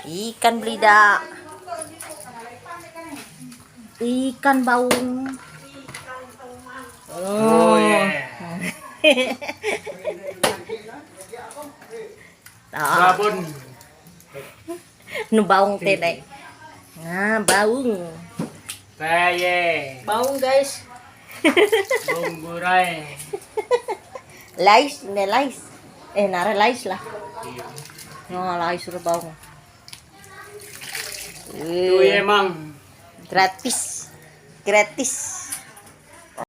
Ikan belida. Ikan baung. Oh yeah. Babon. Nu baung teh deh. Nah, baung. Paye. Baung guys. Bong buray. Lais, ne lais. Nara lais lah. No, lais sudah baung. Tuh emang. Gratis. Gratis.